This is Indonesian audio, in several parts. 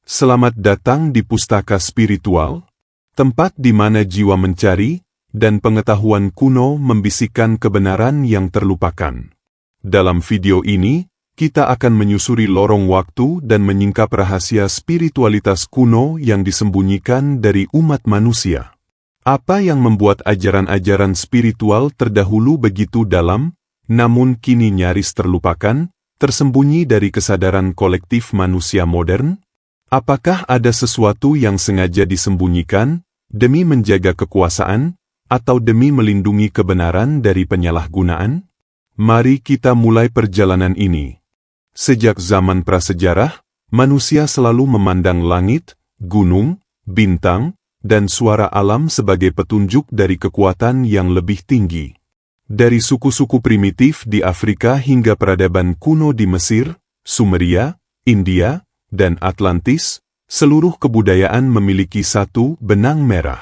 Selamat datang di Pustaka Spiritual, tempat di mana jiwa mencari, dan pengetahuan kuno membisikkan kebenaran yang terlupakan. Dalam video ini, kita akan menyusuri lorong waktu dan menyingkap rahasia spiritualitas kuno yang disembunyikan dari umat manusia. Apa yang membuat ajaran-ajaran spiritual terdahulu begitu dalam, namun kini nyaris terlupakan, tersembunyi dari kesadaran kolektif manusia modern? Apakah ada sesuatu yang sengaja disembunyikan, demi menjaga kekuasaan, atau demi melindungi kebenaran dari penyalahgunaan? Mari kita mulai perjalanan ini. Sejak zaman prasejarah, manusia selalu memandang langit, gunung, bintang, dan suara alam sebagai petunjuk dari kekuatan yang lebih tinggi. Dari suku-suku primitif di Afrika hingga peradaban kuno di Mesir, Sumeria, India, dan Atlantis, seluruh kebudayaan memiliki satu benang merah.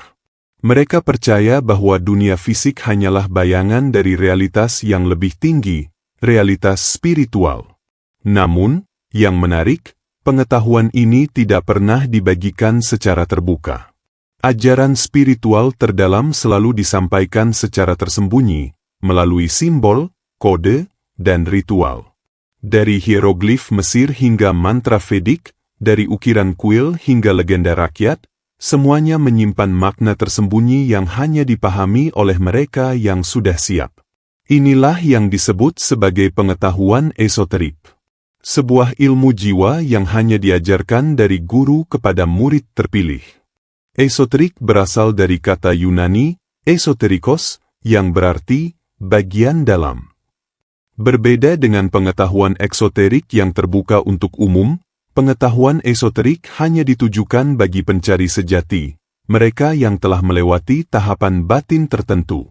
Mereka percaya bahwa dunia fisik hanyalah bayangan dari realitas yang lebih tinggi, realitas spiritual. Namun, yang menarik, pengetahuan ini tidak pernah dibagikan secara terbuka. Ajaran spiritual terdalam selalu disampaikan secara tersembunyi, melalui simbol, kode, dan ritual. Dari hieroglif Mesir hingga mantra Vedik, dari ukiran kuil hingga legenda rakyat, semuanya menyimpan makna tersembunyi yang hanya dipahami oleh mereka yang sudah siap. Inilah yang disebut sebagai pengetahuan esoterik. Sebuah ilmu jiwa yang hanya diajarkan dari guru kepada murid terpilih. Esoterik berasal dari kata Yunani, esoterikos, yang berarti bagian dalam. Berbeda dengan pengetahuan eksoterik yang terbuka untuk umum, pengetahuan esoterik hanya ditujukan bagi pencari sejati, mereka yang telah melewati tahapan batin tertentu.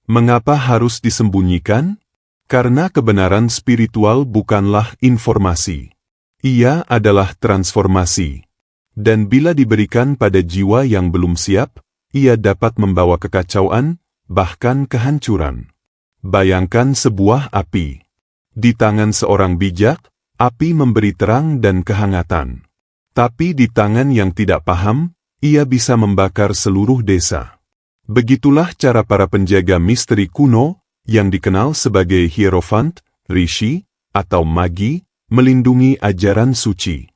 Mengapa harus disembunyikan? Karena kebenaran spiritual bukanlah informasi. Ia adalah transformasi. Dan bila diberikan pada jiwa yang belum siap, ia dapat membawa kekacauan, bahkan kehancuran. Bayangkan sebuah api. Di tangan seorang bijak, api memberi terang dan kehangatan. Tapi di tangan yang tidak paham, ia bisa membakar seluruh desa. Begitulah cara para penjaga misteri kuno, yang dikenal sebagai hierophant, rishi, atau magi, melindungi ajaran suci.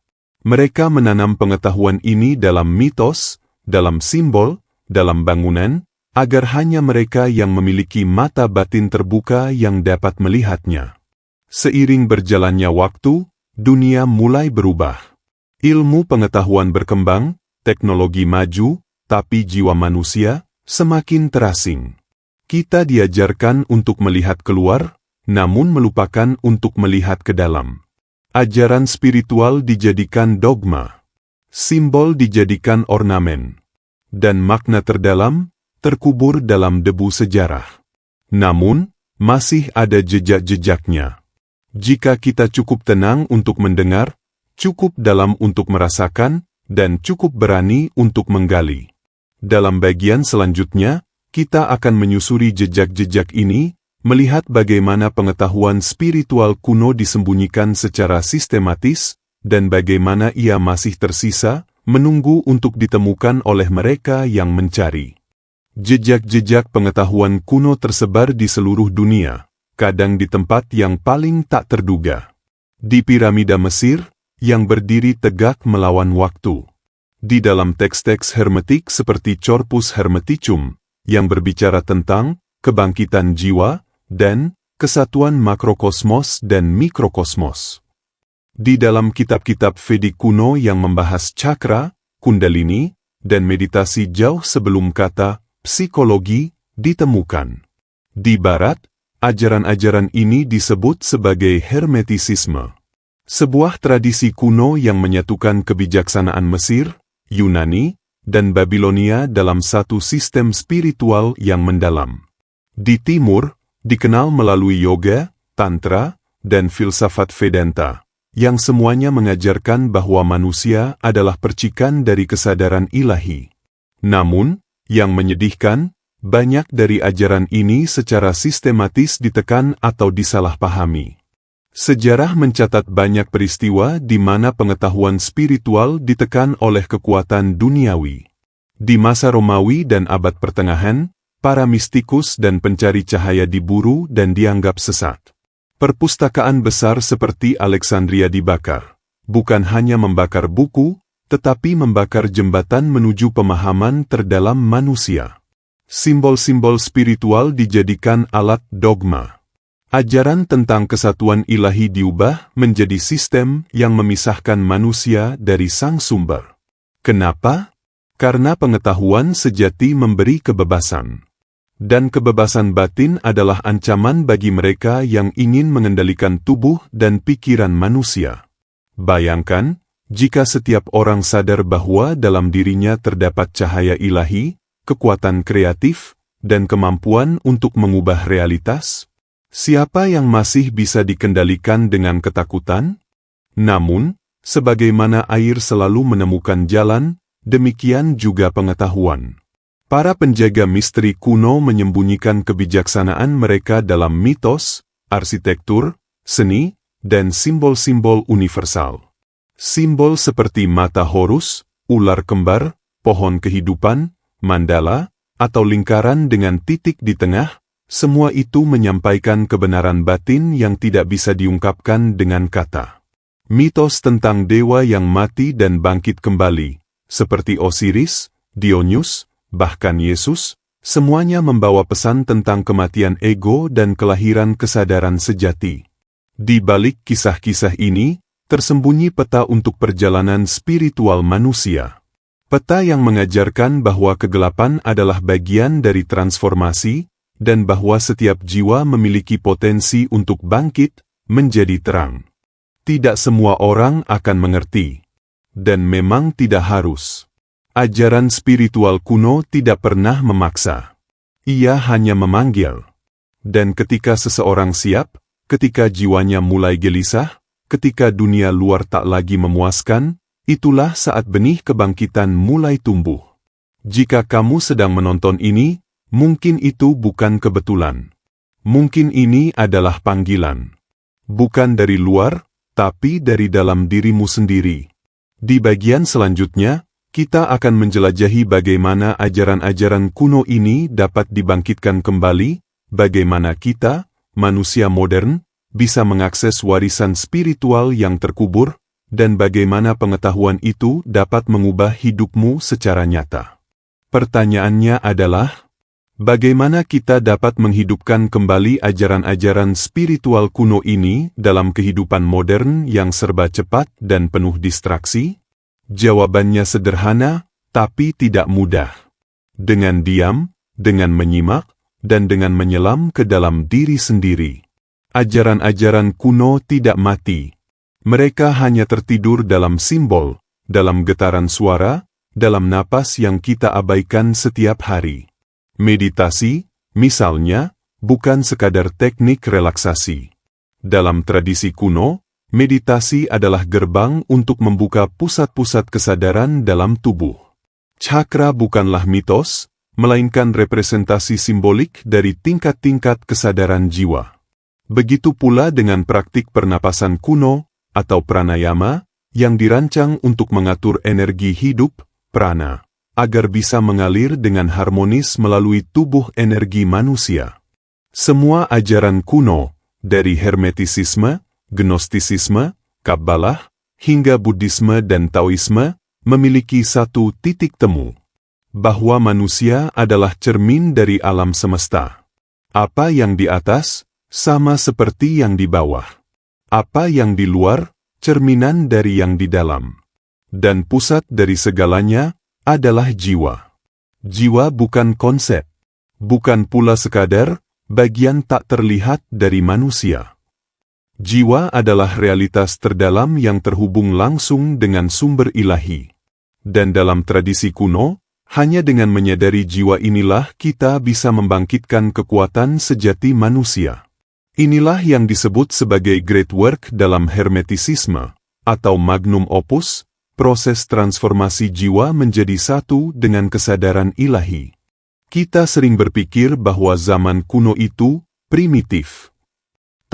Mereka menanam pengetahuan ini dalam mitos, dalam simbol, dalam bangunan, agar hanya mereka yang memiliki mata batin terbuka yang dapat melihatnya. Seiring berjalannya waktu, dunia mulai berubah. Ilmu pengetahuan berkembang, teknologi maju, tapi jiwa manusia semakin terasing. Kita diajarkan untuk melihat keluar, namun melupakan untuk melihat ke dalam. Ajaran spiritual dijadikan dogma. Simbol dijadikan ornamen. Dan makna terdalam terkubur dalam debu sejarah. Namun, masih ada jejak-jejaknya. Jika kita cukup tenang untuk mendengar, cukup dalam untuk merasakan, dan cukup berani untuk menggali. Dalam bagian selanjutnya, kita akan menyusuri jejak-jejak ini, melihat bagaimana pengetahuan spiritual kuno disembunyikan secara sistematis, dan bagaimana ia masih tersisa, menunggu untuk ditemukan oleh mereka yang mencari. Jejak-jejak pengetahuan kuno tersebar di seluruh dunia, kadang di tempat yang paling tak terduga. Di piramida Mesir, yang berdiri tegak melawan waktu. Di dalam teks-teks hermetik seperti Corpus Hermeticum, yang berbicara tentang kebangkitan jiwa, dan kesatuan makrokosmos dan mikrokosmos. Di dalam kitab-kitab Vedik kuno yang membahas cakra, kundalini, dan meditasi jauh sebelum kata psikologi ditemukan. Di Barat, ajaran-ajaran ini disebut sebagai hermetisisme. Sebuah tradisi kuno yang menyatukan kebijaksanaan Mesir, Yunani, dan Babilonia dalam satu sistem spiritual yang mendalam. Di Timur, dikenal melalui yoga, tantra, dan filsafat Vedanta, yang semuanya mengajarkan bahwa manusia adalah percikan dari kesadaran ilahi. Namun, yang menyedihkan, banyak dari ajaran ini secara sistematis ditekan atau disalahpahami. Sejarah mencatat banyak peristiwa di mana pengetahuan spiritual ditekan oleh kekuatan duniawi. Di masa Romawi dan abad pertengahan, para mistikus dan pencari cahaya diburu dan dianggap sesat. Perpustakaan besar seperti Alexandria dibakar. Bukan hanya membakar buku, tetapi membakar jembatan menuju pemahaman terdalam manusia. Simbol-simbol spiritual dijadikan alat dogma. Ajaran tentang kesatuan ilahi diubah menjadi sistem yang memisahkan manusia dari sang sumber. Kenapa? Karena pengetahuan sejati memberi kebebasan. Dan kebebasan batin adalah ancaman bagi mereka yang ingin mengendalikan tubuh dan pikiran manusia. Bayangkan, jika setiap orang sadar bahwa dalam dirinya terdapat cahaya ilahi, kekuatan kreatif, dan kemampuan untuk mengubah realitas, siapa yang masih bisa dikendalikan dengan ketakutan? Namun, sebagaimana air selalu menemukan jalan, demikian juga pengetahuan. Para penjaga misteri kuno menyembunyikan kebijaksanaan mereka dalam mitos, arsitektur, seni, dan simbol-simbol universal. Simbol seperti mata Horus, ular kembar, pohon kehidupan, mandala, atau lingkaran dengan titik di tengah, semua itu menyampaikan kebenaran batin yang tidak bisa diungkapkan dengan kata. Mitos tentang dewa yang mati dan bangkit kembali, seperti Osiris, Dionysus, bahkan Yesus, semuanya membawa pesan tentang kematian ego dan kelahiran kesadaran sejati. Di balik kisah-kisah ini, tersembunyi peta untuk perjalanan spiritual manusia. Peta yang mengajarkan bahwa kegelapan adalah bagian dari transformasi, dan bahwa setiap jiwa memiliki potensi untuk bangkit, menjadi terang. Tidak semua orang akan mengerti. Dan memang tidak harus. Ajaran spiritual kuno tidak pernah memaksa. Ia hanya memanggil. Dan ketika seseorang siap, ketika jiwanya mulai gelisah, ketika dunia luar tak lagi memuaskan, itulah saat benih kebangkitan mulai tumbuh. Jika kamu sedang menonton ini, mungkin itu bukan kebetulan. Mungkin ini adalah panggilan. Bukan dari luar, tapi dari dalam dirimu sendiri. Di bagian selanjutnya, kita akan menjelajahi bagaimana ajaran-ajaran kuno ini dapat dibangkitkan kembali, bagaimana kita, manusia modern, bisa mengakses warisan spiritual yang terkubur, dan bagaimana pengetahuan itu dapat mengubah hidupmu secara nyata. Pertanyaannya adalah, bagaimana kita dapat menghidupkan kembali ajaran-ajaran spiritual kuno ini dalam kehidupan modern yang serba cepat dan penuh distraksi? Jawabannya sederhana, tapi tidak mudah. Dengan diam, dengan menyimak, dan dengan menyelam ke dalam diri sendiri. Ajaran-ajaran kuno tidak mati. Mereka hanya tertidur dalam simbol, dalam getaran suara, dalam napas yang kita abaikan setiap hari. Meditasi, misalnya, bukan sekadar teknik relaksasi. Dalam tradisi kuno, meditasi adalah gerbang untuk membuka pusat-pusat kesadaran dalam tubuh. Cakra bukanlah mitos, melainkan representasi simbolik dari tingkat-tingkat kesadaran jiwa. Begitu pula dengan praktik pernapasan kuno, atau pranayama, yang dirancang untuk mengatur energi hidup, prana, agar bisa mengalir dengan harmonis melalui tubuh energi manusia. Semua ajaran kuno, dari Hermetisisme, Gnostisisme, Kabbalah, hingga Buddhisme dan Taoisme, memiliki satu titik temu. Bahwa manusia adalah cermin dari alam semesta. Apa yang di atas, sama seperti yang di bawah. Apa yang di luar, cerminan dari yang di dalam. Dan pusat dari segalanya, adalah jiwa. Jiwa bukan konsep. Bukan pula sekadar, bagian tak terlihat dari manusia. Jiwa adalah realitas terdalam yang terhubung langsung dengan sumber ilahi. Dan dalam tradisi kuno, hanya dengan menyadari jiwa inilah kita bisa membangkitkan kekuatan sejati manusia. Inilah yang disebut sebagai Great Work dalam Hermetisisme, atau Magnum Opus, proses transformasi jiwa menjadi satu dengan kesadaran ilahi. Kita sering berpikir bahwa zaman kuno itu primitif.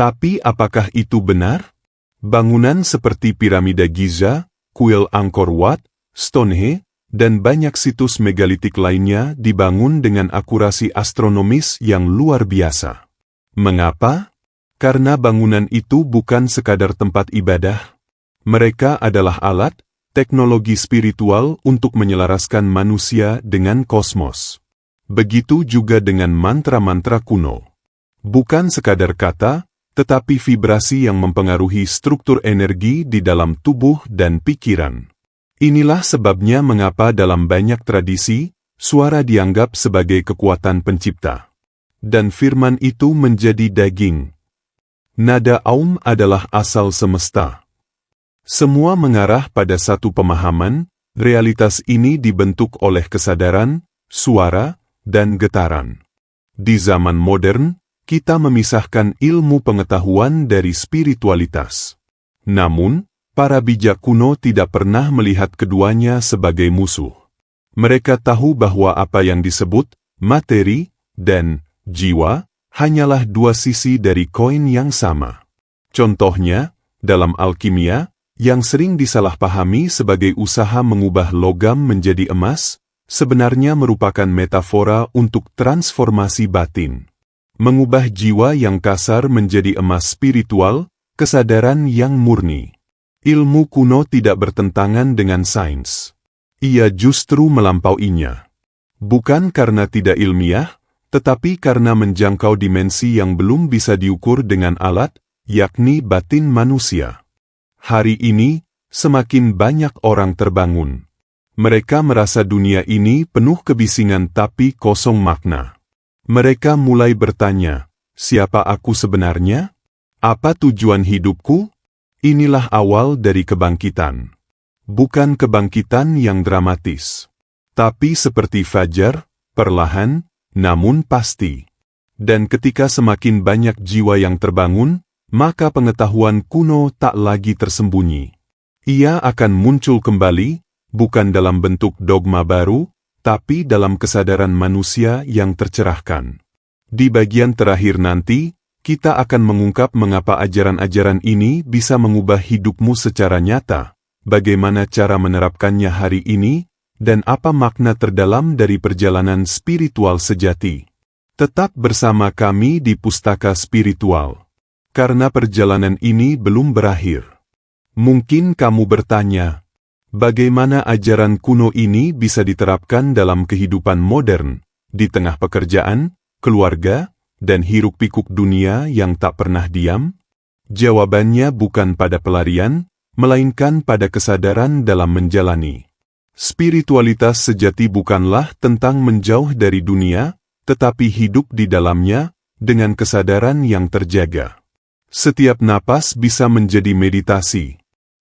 Tapi apakah itu benar? Bangunan seperti piramida Giza, kuil Angkor Wat, Stonehenge, dan banyak situs megalitik lainnya dibangun dengan akurasi astronomis yang luar biasa. Mengapa? Karena bangunan itu bukan sekadar tempat ibadah. Mereka adalah alat, teknologi spiritual untuk menyelaraskan manusia dengan kosmos. Begitu juga dengan mantra-mantra kuno. Bukan sekadar kata, tetapi vibrasi yang mempengaruhi struktur energi di dalam tubuh dan pikiran. Inilah sebabnya mengapa dalam banyak tradisi, suara dianggap sebagai kekuatan pencipta. Dan firman itu menjadi daging. Nada Aum adalah asal semesta. Semua mengarah pada satu pemahaman, realitas ini dibentuk oleh kesadaran, suara, dan getaran. Di zaman modern, kita memisahkan ilmu pengetahuan dari spiritualitas. Namun, para bijak kuno tidak pernah melihat keduanya sebagai musuh. Mereka tahu bahwa apa yang disebut materi dan jiwa hanyalah dua sisi dari koin yang sama. Contohnya, dalam alkimia, yang sering disalahpahami sebagai usaha mengubah logam menjadi emas, sebenarnya merupakan metafora untuk transformasi batin. Mengubah jiwa yang kasar menjadi emas spiritual, kesadaran yang murni. Ilmu kuno tidak bertentangan dengan sains. Ia justru melampauinya. Bukan karena tidak ilmiah, tetapi karena menjangkau dimensi yang belum bisa diukur dengan alat, yakni batin manusia. Hari ini, semakin banyak orang terbangun. Mereka merasa dunia ini penuh kebisingan tapi kosong makna. Mereka mulai bertanya, siapa aku sebenarnya? Apa tujuan hidupku? Inilah awal dari kebangkitan. Bukan kebangkitan yang dramatis, tapi seperti fajar, perlahan, namun pasti. Dan ketika semakin banyak jiwa yang terbangun, maka pengetahuan kuno tak lagi tersembunyi. Ia akan muncul kembali, bukan dalam bentuk dogma baru, tapi dalam kesadaran manusia yang tercerahkan. Di bagian terakhir nanti, kita akan mengungkap mengapa ajaran-ajaran ini bisa mengubah hidupmu secara nyata, bagaimana cara menerapkannya hari ini, dan apa makna terdalam dari perjalanan spiritual sejati. Tetap bersama kami di Pustaka Spiritual. Karena perjalanan ini belum berakhir. Mungkin kamu bertanya, bagaimana ajaran kuno ini bisa diterapkan dalam kehidupan modern, di tengah pekerjaan, keluarga, dan hiruk-pikuk dunia yang tak pernah diam? Jawabannya bukan pada pelarian, melainkan pada kesadaran dalam menjalani. Spiritualitas sejati bukanlah tentang menjauh dari dunia, tetapi hidup di dalamnya, dengan kesadaran yang terjaga. Setiap napas bisa menjadi meditasi.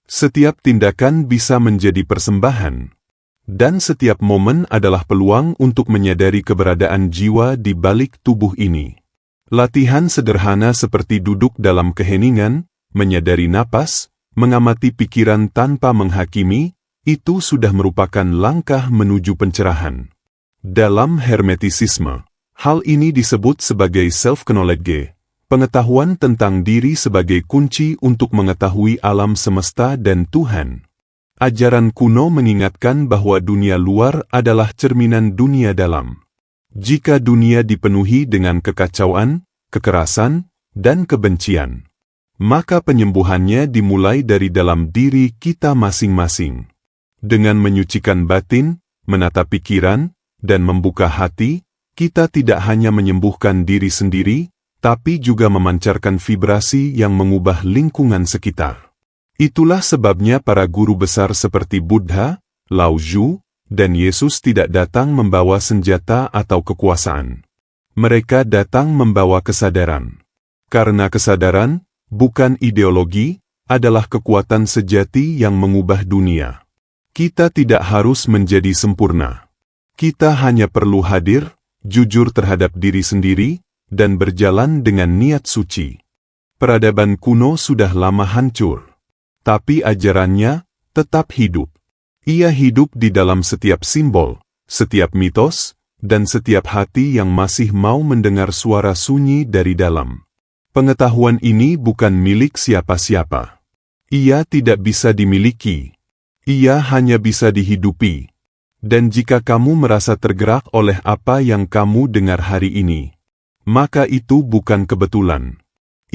Setiap tindakan bisa menjadi persembahan. Dan setiap momen adalah peluang untuk menyadari keberadaan jiwa di balik tubuh ini. Latihan sederhana seperti duduk dalam keheningan, menyadari napas, mengamati pikiran tanpa menghakimi, itu sudah merupakan langkah menuju pencerahan. Dalam Hermetisisme, hal ini disebut sebagai self-knowledge, pengetahuan tentang diri sebagai kunci untuk mengetahui alam semesta dan Tuhan. Ajaran kuno mengingatkan bahwa dunia luar adalah cerminan dunia dalam. Jika dunia dipenuhi dengan kekacauan, kekerasan, dan kebencian, maka penyembuhannya dimulai dari dalam diri kita masing-masing. Dengan menyucikan batin, menata pikiran, dan membuka hati, kita tidak hanya menyembuhkan diri sendiri, tapi juga memancarkan vibrasi yang mengubah lingkungan sekitar. Itulah sebabnya para guru besar seperti Buddha, Lao Tzu, dan Yesus tidak datang membawa senjata atau kekuasaan. Mereka datang membawa kesadaran. Karena kesadaran, bukan ideologi, adalah kekuatan sejati yang mengubah dunia. Kita tidak harus menjadi sempurna. Kita hanya perlu hadir, jujur terhadap diri sendiri, dan berjalan dengan niat suci. Peradaban kuno sudah lama hancur, tapi ajarannya tetap hidup. Ia hidup di dalam setiap simbol, setiap mitos, dan setiap hati yang masih mau mendengar suara sunyi dari dalam. Pengetahuan ini bukan milik siapa-siapa. Ia tidak bisa dimiliki. Ia hanya bisa dihidupi. Dan jika kamu merasa tergerak oleh apa yang kamu dengar hari ini, maka itu bukan kebetulan.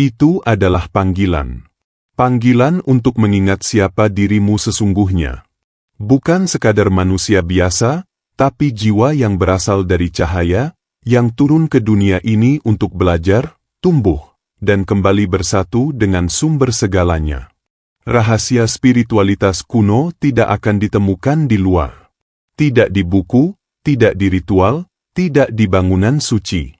Itu adalah panggilan. Panggilan untuk mengingat siapa dirimu sesungguhnya. Bukan sekadar manusia biasa, tapi jiwa yang berasal dari cahaya, yang turun ke dunia ini untuk belajar, tumbuh, dan kembali bersatu dengan sumber segalanya. Rahasia spiritualitas kuno tidak akan ditemukan di luar. Tidak di buku, tidak di ritual, tidak di bangunan suci.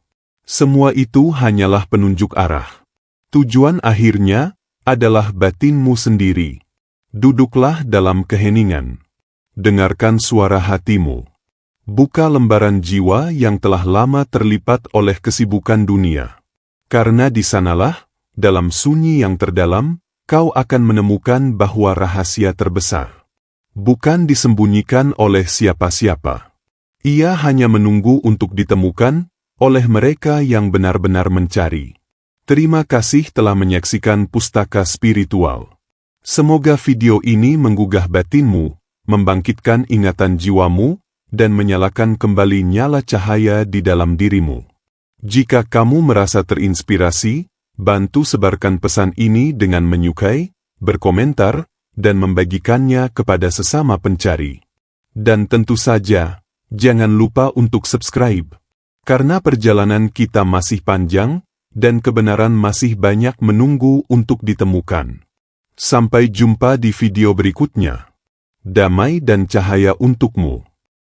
Semua itu hanyalah penunjuk arah. Tujuan akhirnya adalah batinmu sendiri. Duduklah dalam keheningan. Dengarkan suara hatimu. Buka lembaran jiwa yang telah lama terlipat oleh kesibukan dunia. Karena di sanalah, dalam sunyi yang terdalam, kau akan menemukan bahwa rahasia terbesar bukan disembunyikan oleh siapa-siapa. Ia hanya menunggu untuk ditemukan oleh mereka yang benar-benar mencari. Terima kasih telah menyaksikan Pustaka Spiritual. Semoga video ini menggugah batinmu, membangkitkan ingatan jiwamu, dan menyalakan kembali nyala cahaya di dalam dirimu. Jika kamu merasa terinspirasi, bantu sebarkan pesan ini dengan menyukai, berkomentar, dan membagikannya kepada sesama pencari. Dan tentu saja, jangan lupa untuk subscribe. Karena perjalanan kita masih panjang, dan kebenaran masih banyak menunggu untuk ditemukan. Sampai jumpa di video berikutnya. Damai dan cahaya untukmu.